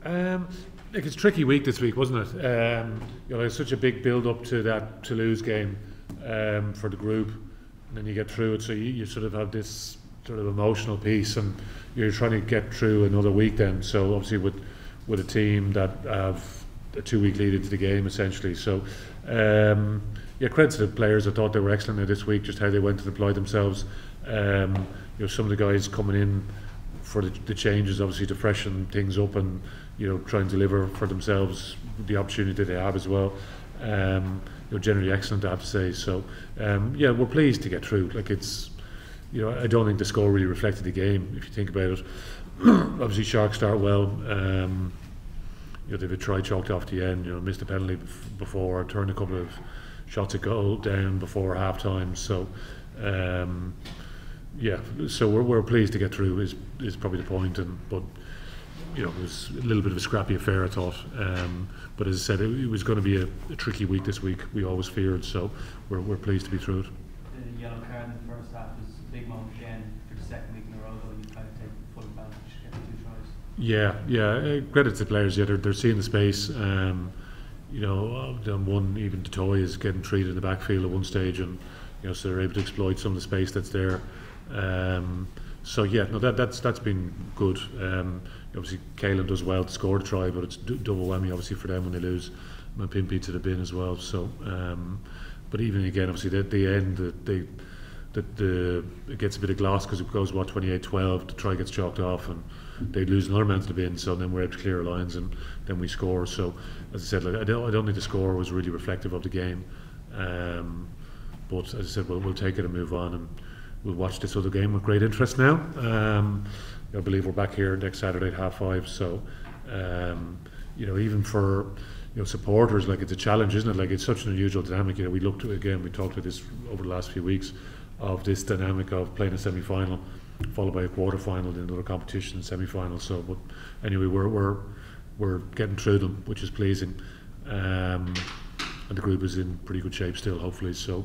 Like it's a tricky week this week, wasn't it? There's such a big build up to that Toulouse game for the group, and then you get through it, so you sort of have this sort of emotional piece, and you're trying to get through another week then. So obviously with a team that have a 2-week lead into the game essentially. So credit to the players. I thought they were excellent this week, just how they went to deploy themselves. Some of the guys coming in for the changes, obviously to freshen things up and try and deliver for themselves the opportunity they have as well. Generally excellent, I have to say. So we're pleased to get through. Like it's, I don't think the score really reflected the game if you think about it. Obviously Sharks start well. They've a try chalked off the end. Missed a penalty before, turned a couple of shots at goal down before half time. So so we're pleased to get through is probably the point. But it was a little bit of a scrappy affair, I thought. But as I said, it was going to be a tricky week this week. We always feared, so we're pleased to be through it. The yellow card in the first half was a big moment again for the second week in a row, though. You kind of take full advantage, getting 2 tries. Credit to the players. They're seeing the space. On one, even Detroit is getting treated in the backfield at one stage, and so they're able to exploit some of the space that's there. That's been good. Obviously Cullen does well to score the try, but it's double whammy obviously for them when they lose Pimpy to the bin as well. So but even again, obviously at the end it gets a bit of gloss because it goes 28-12, the try gets chalked off and they lose another man to the bin, so then we're able to clear our lines and then we score. So as I said, I don't think the score was really reflective of the game, but as I said, we'll take it and move on, and we'll watch this other game with great interest now. I believe we're back here next Saturday at 5:30. So, even for supporters, like it's a challenge, isn't it? Like it's such an unusual dynamic. We talked about this over the last few weeks of this dynamic of playing a semi-final, followed by a quarter-final, then another competition, semi-final. So, but anyway, we're getting through them, which is pleasing, and the group is in pretty good shape still, hopefully. So.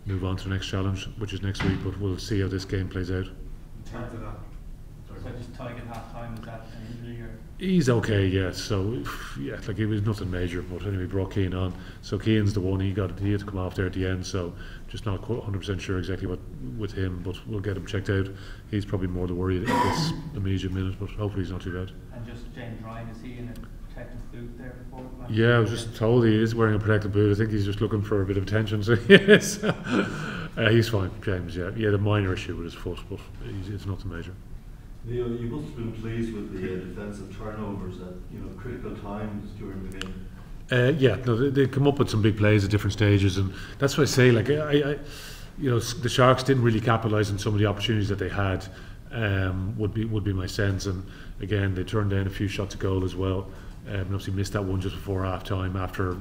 Move on to the next challenge, which is next week, but we'll see how this game plays out. So just Tyke at half time, was that an injury or? He's okay, yeah. So like it was nothing major, but anyway, brought Keane on. So Keane's the one, he had to come off there at the end, so just not 100% sure exactly what with him, but we'll get him checked out. He's probably more the worry at this immediate minute, but hopefully he's not too bad. And just James Ryan, is he in a protective boot there before the match? Yeah, I was just told he is wearing a protective boot. I think he's just looking for a bit of attention, so yes. He's fine, James, yeah. He had a minor issue with his foot, but it's nothing major. Leo, you must have been pleased with the defensive turnovers at critical times during the game. They come up with some big plays at different stages, and that's what I say. Like the Sharks didn't really capitalise on some of the opportunities that they had. Would be my sense, and again they turned down a few shots at goal as well. And obviously missed that one just before half time after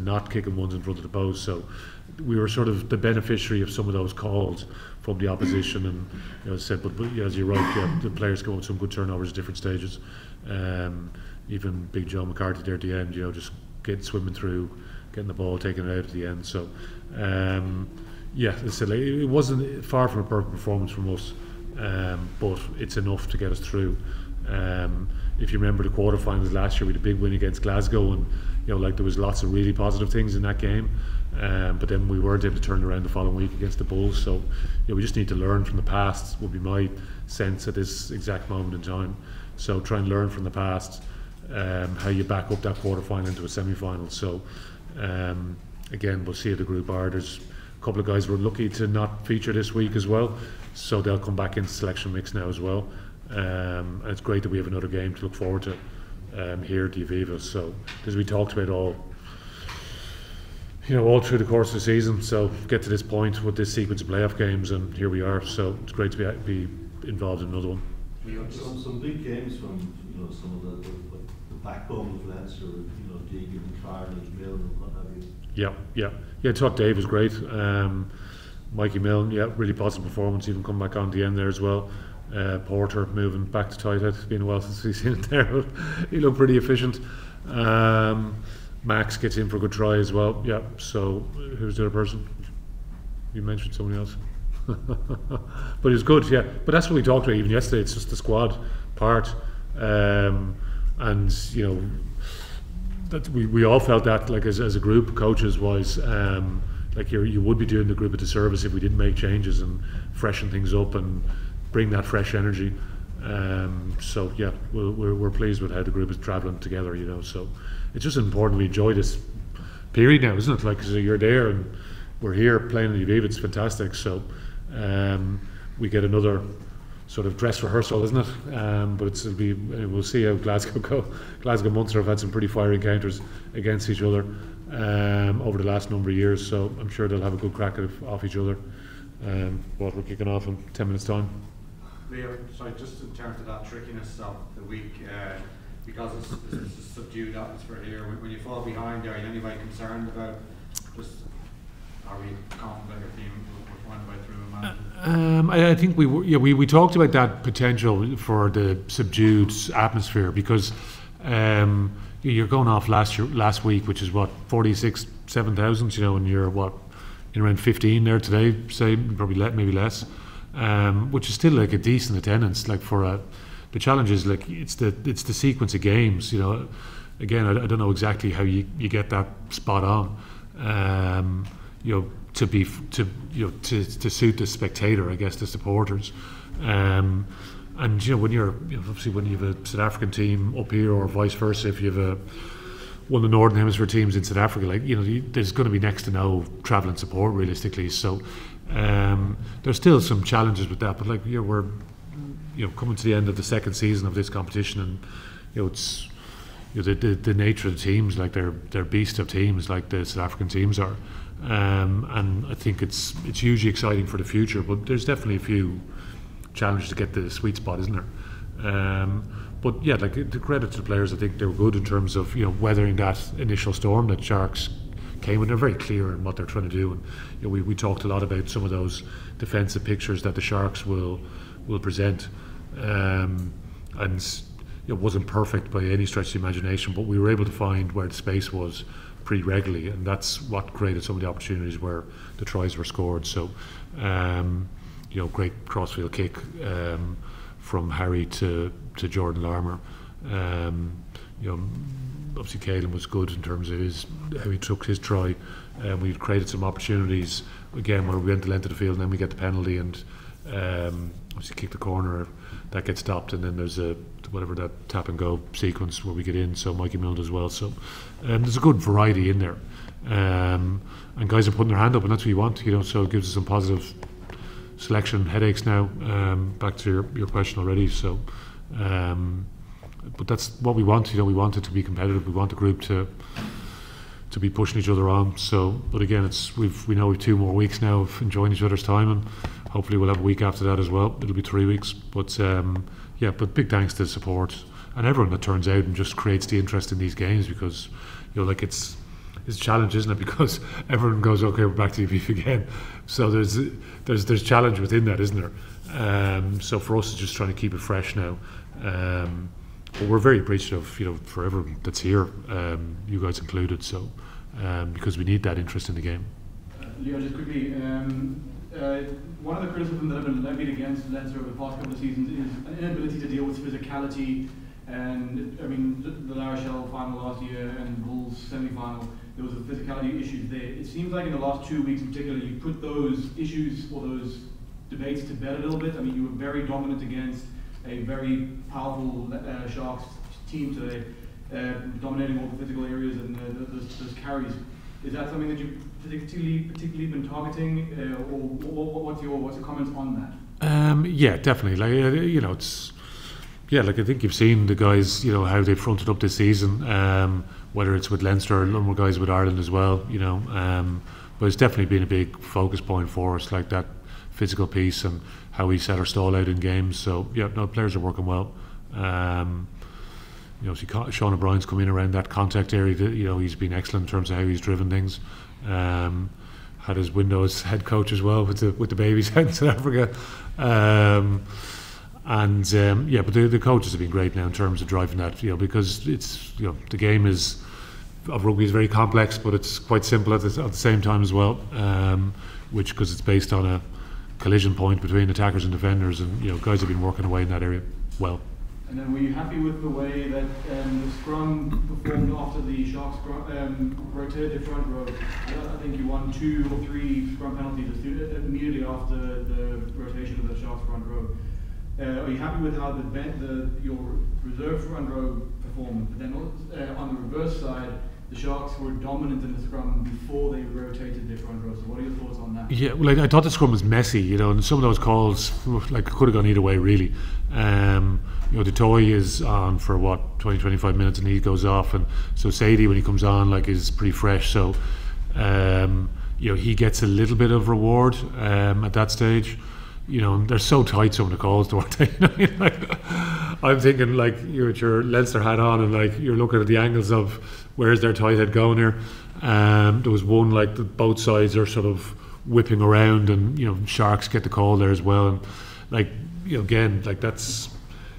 not kicking ones in front of the post. So we were sort of the beneficiary of some of those calls from the opposition, and as I said, but as you're right, the players go with some good turnovers at different stages. Even Big Joe McCarthy there at the end, just swimming through, getting the ball, taking it out at the end. So as I said, it wasn't far from a perfect performance from us, but it's enough to get us through. If you remember the quarterfinals last year, we had a big win against Glasgow, and there was lots of really positive things in that game, but then we weren't able to turn around the following week against the Bulls. So we just need to learn from the past, would be my sense at this exact moment in time. So try and learn from the past, how you back up that quarterfinal into a semi-final. So again, we'll see how the group are. There's a couple of guys were lucky to not feature this week as well, so they'll come back into selection mix now as well. And it's great that we have another game to look forward to here at the Aviva. So as we talked about all through the course of the season, so get to this point with this sequence of playoff games, and here we are. So it's great to be involved in another one. Some big games from some of the backbone of Leinster, Deegan, Carnage, Milne, and what have you. Yeah. I thought Dave was great. Mikey Milne, really positive performance. Even come back on the end there as well. Porter moving back to tight head. It's been a while since we've seen it there, but he looked pretty efficient. Max gets in for a good try as well. Yeah. So who's the other person? You mentioned somebody else. But it's good, yeah. But that's what we talked about even yesterday. It's just the squad part. And you know, that we all felt that, like, as a group, coaches wise, like you would be doing the group a disservice if we didn't make changes and freshen things up and bring that fresh energy. So yeah, we're pleased with how the group is travelling together, you know. So it's just important we enjoy this period now, isn't it? Like, so you're there and we're here playing in Aviva, it's fantastic. So we get another sort of dress rehearsal, isn't it? But we'll see how Glasgow go. Glasgow and Munster have had some pretty fiery encounters against each other over the last number of years, so I'm sure they'll have a good crack off each other. But we're kicking off in 10 minutes time. Leo, sorry, just in terms of that trickiness of the week, because it's a subdued atmosphere here, when you fall behind, are you anybody concerned about, just, are we confident your team will find a way through and manage it? I think we talked about that potential for the subdued atmosphere, because you're going off last week, which is what, 7,000, you know, and you're what, in around 15 there today, say, probably maybe less, which is still like a decent attendance. Like, for the challenge is, like, it's the sequence of games, you know. Again, I don't know exactly how you get that spot on, you know, to suit the spectator, I guess, the supporters. And you know, obviously when you have a South African team up here, or vice versa, if you have one of the Northern Hemisphere teams in South Africa, like, you know, there's going to be next to no travelling support realistically. So there's still some challenges with that. But, like, we're coming to the end of the second season of this competition, and you know, it's the nature of the teams, like they're beast of teams, like the South African teams are. And I think it's hugely exciting for the future. But there's definitely a few challenges to get the sweet spot, isn't there? But yeah, like, the credit to the players, I think they were good in terms of, you know, weathering that initial storm that Sharks came with. They're very clear in what they're trying to do, and you know, we talked a lot about some of those defensive pictures that the Sharks will present, and it wasn't perfect by any stretch of the imagination, but we were able to find where the space was pretty regularly, and that's what created some of the opportunities where the tries were scored. So you know, great crossfield kick from Harry to Jordan Larmour. You know, obviously Cullen was good in terms of how he took his try. We created some opportunities again where we went the length of the field, and then we get the penalty, and obviously kick the corner, that gets stopped, and then there's that tap and go sequence where we get in. So Mikey Milne as well. So there's a good variety in there, and guys are putting their hand up, and that's what you want, you know. So it gives us some positive selection headaches now. Back to your question already. So but that's what we want, you know. We want it to be competitive. We want the group to be pushing each other on. So, but again, we know we've 2 more weeks now of enjoying each other's time, and hopefully we'll have a week after that as well. It'll be 3 weeks. But yeah, but big thanks to the support and everyone that turns out and just creates the interest in these games, because, you know, like, it's a challenge, isn't it? Because everyone goes, okay, we're back to Aviva again. So there's challenge within that, isn't there? So for us, it's just trying to keep it fresh now. But we're very appreciative, you know, for everyone that's here, you guys included. So because we need that interest in the game. Leo, just quickly, one of the criticisms that have been levied against Leinster over the past couple of seasons is an inability to deal with physicality. And I mean, the La Rochelle final last year and Bulls semi-final, there was a physicality issues there. It seems like in the last 2 weeks in particular, you put those issues or those debates to bed a little bit. I mean, you were very dominant against a very powerful Sharks team today, dominating all the physical areas and those carries. Is that something that you've particularly been targeting, or what's your comments on that? Yeah, definitely. Like, you know, it's. Yeah, like, I think you've seen the guys, you know, how they've fronted up this season, whether it's with Leinster or a lot more guys with Ireland as well, you know. But it's definitely been a big focus point for us, like that physical piece and how we set our stall out in games. So yeah, no, players are working well. You know, Sean O'Brien's come in around that contact area. You know, he's been excellent in terms of how he's driven things. Had his window as head coach as well with the babies out in South Africa. Yeah, but the coaches have been great now in terms of driving that, you know, because it's, you know, the game of rugby is very complex, but it's quite simple at the same time as well, which, because it's based on a collision point between attackers and defenders, and, you know, guys have been working away in that area well. And then were you happy with the way that the scrum performed after the Sharks rotated the front row? I think you won 2 or 3 scrum penalties immediately after the rotation of the Sharks front row. Are you happy with how your reserve front row performed? But then on the reverse side, the Sharks were dominant in the scrum before they rotated their front row. So what are your thoughts on that? Yeah, well, I thought the scrum was messy, and some of those calls could have gone either way, really. The toy is on for 20-25 minutes, and he goes off, and so Sadie, when he comes on, is pretty fresh. So he gets a little bit of reward at that stage. They're so tight, some of the calls, don't they? I'm thinking you're at your Leinster hat on, and you're looking at the angles of where's their tight head going here. There was one both sides are sort of whipping around, and Sharks get the call there as well. And again, that's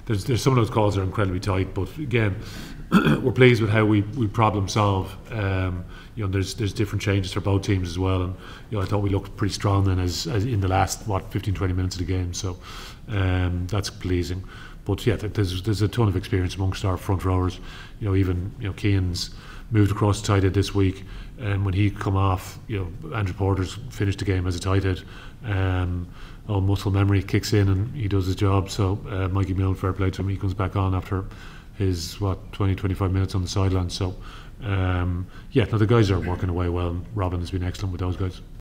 there's some of those calls are incredibly tight, but again, we're pleased with how we problem solve. There's different changes for both teams as well, and I thought we looked pretty strong then as in the last 15-20 minutes of the game. So that's pleasing. But yeah, there's a ton of experience amongst our front rowers. Even Keane's moved across the tight head this week, and when he come off, Andrew Porter's finished the game as a tight head. All muscle memory kicks in, and he does his job. So Mikey Milne, fair play to him, he comes back on after his 20-25 minutes on the sideline. So the guys are working away well, and Robin has been excellent with those guys.